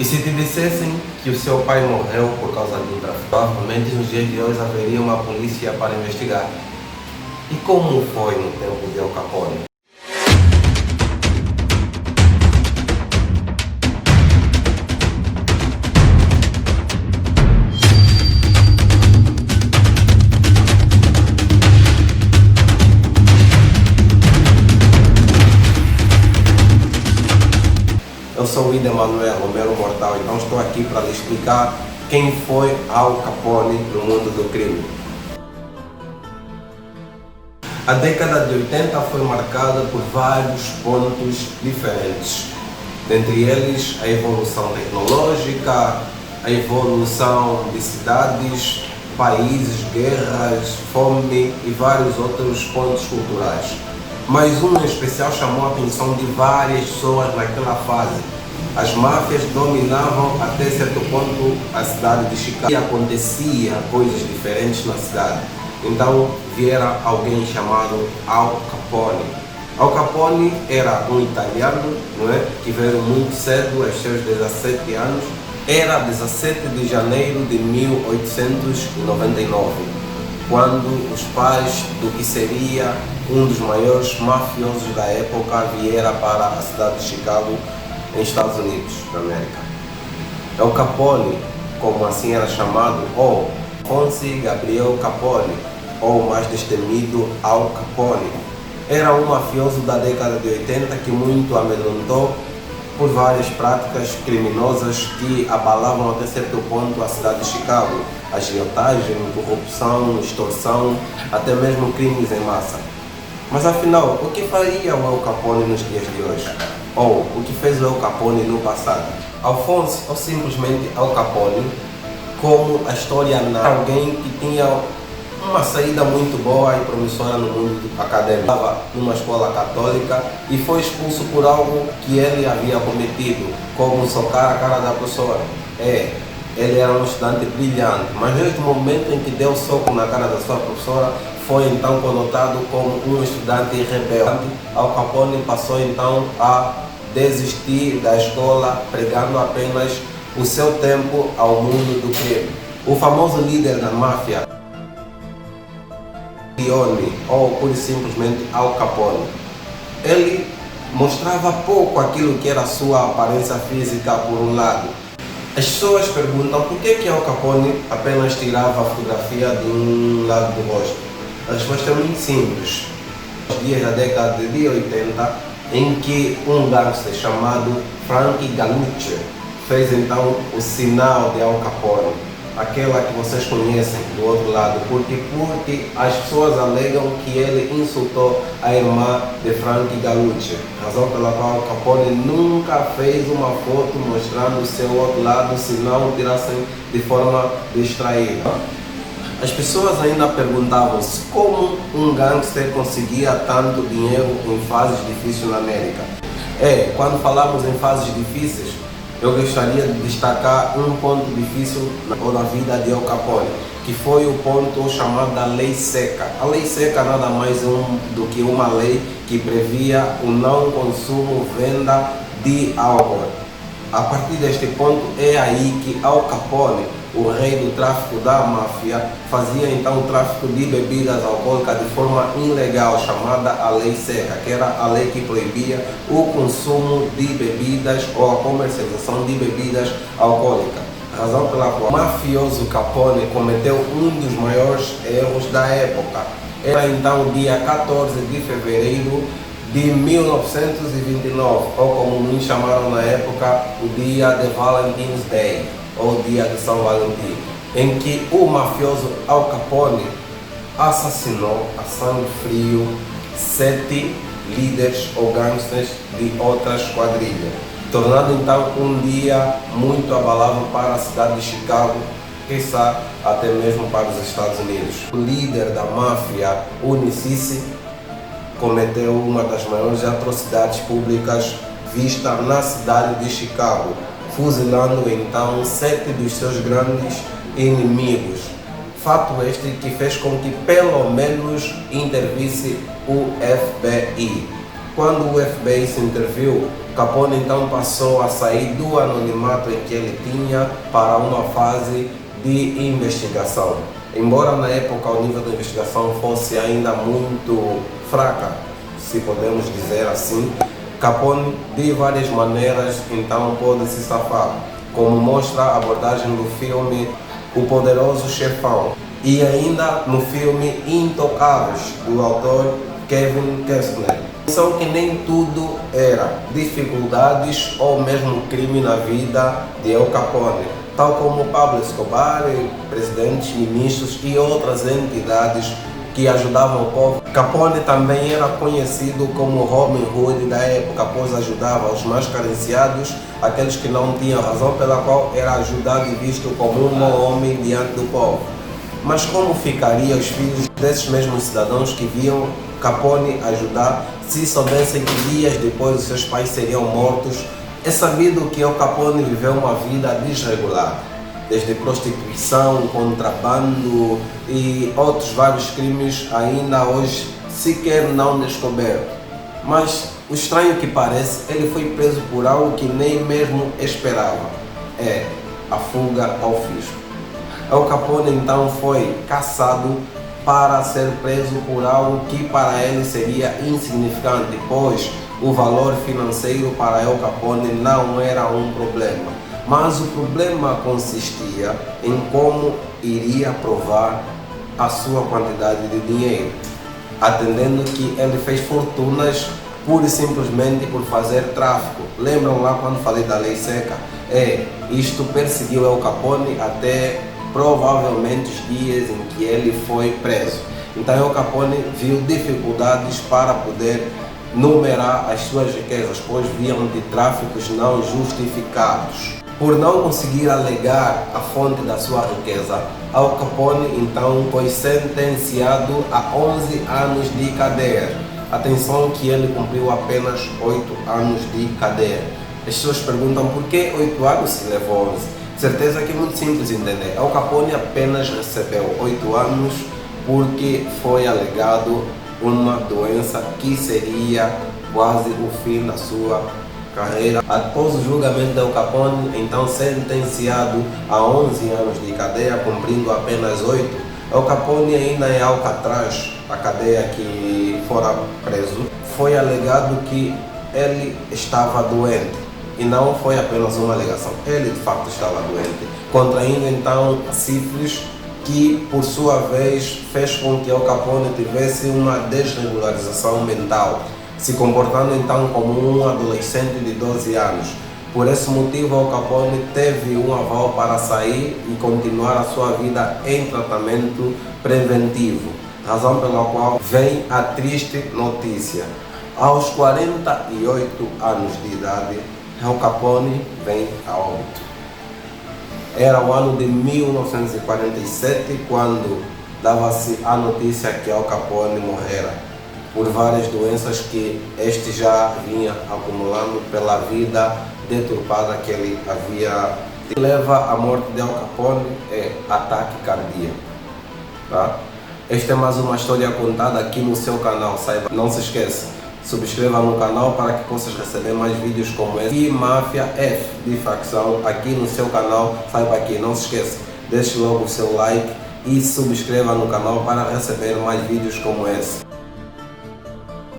E se te dissessem que o seu pai morreu por causa de um tráfico, provavelmente nos dias de hoje haveria uma polícia para investigar. E como foi no tempo de Al Capone? Eu sou o Ida Manuel, o Mero Mortal, então estou aqui para lhe explicar quem foi Al Capone no mundo do crime. A década de 80 foi marcada por vários pontos diferentes, dentre eles a evolução tecnológica, a evolução de cidades, países, guerras, fome e vários outros pontos culturais. Mas um em especial chamou a atenção de várias pessoas naquela fase. As máfias dominavam até certo ponto a cidade de Chicago e acontecia coisas diferentes na cidade. Então viera alguém chamado Al Capone. Al Capone era um italiano, não é? Que veio muito cedo, aos seus 17 anos. Era 17 de janeiro de 1899, quando os pais do que seria um dos maiores mafiosos da época vieram para a cidade de Chicago, em Estados Unidos da América. Al Capone, como assim era chamado, ou Alphonse Gabriel Capone, ou mais destemido Al Capone, era um mafioso da década de 80 que muito amedrontou por várias práticas criminosas que abalavam até certo ponto a cidade de Chicago: agiotagem, corrupção, extorsão, até mesmo crimes em massa. Mas afinal, o que faria o Al Capone nos dias de hoje? Ou o que fez o Al Capone no passado? Alphonse, ou simplesmente Al Capone, como a história narra, alguém que tinha uma saída muito boa e promissora no mundo acadêmico. Estava numa escola católica e foi expulso por algo que ele havia cometido, como socar a cara da professora. Ele era um estudante brilhante, mas desde o momento em que deu soco na cara da sua professora, foi então conotado como um estudante rebelde. Al Capone passou então a desistir da escola, pregando apenas o seu tempo ao mundo do crime. O famoso líder da máfia, Leone, ou pura e simplesmente Al Capone, ele mostrava pouco aquilo que era a sua aparência física por um lado. As pessoas perguntam por que Al Capone apenas tirava a fotografia de um lado do rosto. A resposta é muito simples. Nos dias da década de 80, em que um gangster chamado Frank Galucci fez então o sinal de Al Capone, aquela que vocês conhecem do outro lado, porque as pessoas alegam que ele insultou a irmã de Frank Galucci, razão pela qual Al Capone nunca fez uma foto mostrando o seu outro lado, se não tirassem de forma distraída. As pessoas ainda perguntavam-se como um gangster conseguia tanto dinheiro em fases difíceis na América. Quando falamos em fases difíceis, eu gostaria de destacar um ponto difícil na vida de Al Capone, que foi o ponto chamado da Lei Seca. A Lei Seca nada mais do que uma lei que previa o não consumo, venda de álcool. A partir deste ponto é aí que Al Capone, o rei do tráfico da máfia, fazia então o tráfico de bebidas alcoólicas de forma ilegal, chamada a Lei Seca, que era a lei que proibia o consumo de bebidas ou a comercialização de bebidas alcoólicas. Razão pela qual o mafioso Capone cometeu um dos maiores erros da época. Era então o dia 14 de fevereiro de 1929, ou como me chamaram na época, o dia de Valentine's Day, ou dia de São Valentim, em que o mafioso Al Capone assassinou a sangue frio 7 líderes ou gangsters de outras quadrilhas, tornando então um dia muito abalável para a cidade de Chicago, quiçá até mesmo para os Estados Unidos. O líder da máfia, Unicisi, cometeu uma das maiores atrocidades públicas vistas na cidade de Chicago, fuzilando então 7 dos seus grandes inimigos. Fato este que fez com que pelo menos intervisse o FBI. Quando o FBI se interviu, Capone então passou a sair do anonimato em que ele tinha para uma fase de investigação. Embora na época o nível da investigação fosse ainda muito fraca, se podemos dizer assim, Capone de várias maneiras então pôde se safar, como mostra a abordagem do filme O Poderoso Chefão e ainda no filme Intocáveis, do autor Kevin Costner. São que nem tudo era dificuldades ou mesmo crime na vida de El Capone, tal como Pablo Escobar, presidentes, ministros e outras entidades que ajudavam o povo. Capone também era conhecido como Robin Hood da época, pois ajudava os mais carenciados, aqueles que não tinham razão pela qual era ajudado e visto como um bom homem diante do povo. Mas como ficariam os filhos desses mesmos cidadãos que viam Capone ajudar se soubessem que dias depois os seus pais seriam mortos? É sabido que El Capone viveu uma vida desregulada, desde prostituição, contrabando e outros vários crimes ainda hoje sequer não descobertos. Mas o estranho que parece, ele foi preso por algo que nem mesmo esperava, a fuga ao fisco. El Capone então foi caçado para ser preso por algo que para ele seria insignificante, pois o valor financeiro para El Capone não era um problema. Mas o problema consistia em como iria provar a sua quantidade de dinheiro, atendendo que ele fez fortunas pura e simplesmente por fazer tráfico. Lembram lá quando falei da lei seca? Isto perseguiu El Capone até provavelmente os dias em que ele foi preso. Então El Capone viu dificuldades para poder numerar as suas riquezas, pois vinham de tráficos não justificados. Por não conseguir alegar a fonte da sua riqueza, El Capone então foi sentenciado a 11 anos de cadeia. Atenção que ele cumpriu apenas 8 anos de cadeia. As pessoas perguntam por que 8 anos se levou 11? Certeza que é muito simples entender. El Capone apenas recebeu 8 anos porque foi alegado uma doença que seria quase o fim da sua carreira. Após o julgamento de El Capone, então sentenciado a 11 anos de cadeia, cumprindo apenas 8, El Capone ainda em Alcatraz, a cadeia que fora preso, foi alegado que ele estava doente. E não foi apenas uma alegação, ele de facto estava doente, contraindo então a sífilis, que por sua vez fez com que El Capone tivesse uma desregularização mental, se comportando então como um adolescente de 12 anos. Por esse motivo, El Capone teve um aval para sair e continuar a sua vida em tratamento preventivo, razão pela qual vem a triste notícia. Aos 48 anos de idade, El Capone vem a óbito. Era o ano de 1947 quando dava-se a notícia que El Capone morrera por várias doenças que este já vinha acumulando pela vida deturpada que ele havia. O que leva à morte de El Capone é ataque cardíaco. Tá? Esta é mais uma história contada aqui no seu canal. Saiba, não se esqueça. Subscreva no canal para que possas receber mais vídeos como esse. E Máfia F de facção aqui no seu canal. Saiba aqui, não se esqueça, deixe logo o seu like e subscreva no canal para receber mais vídeos como esse.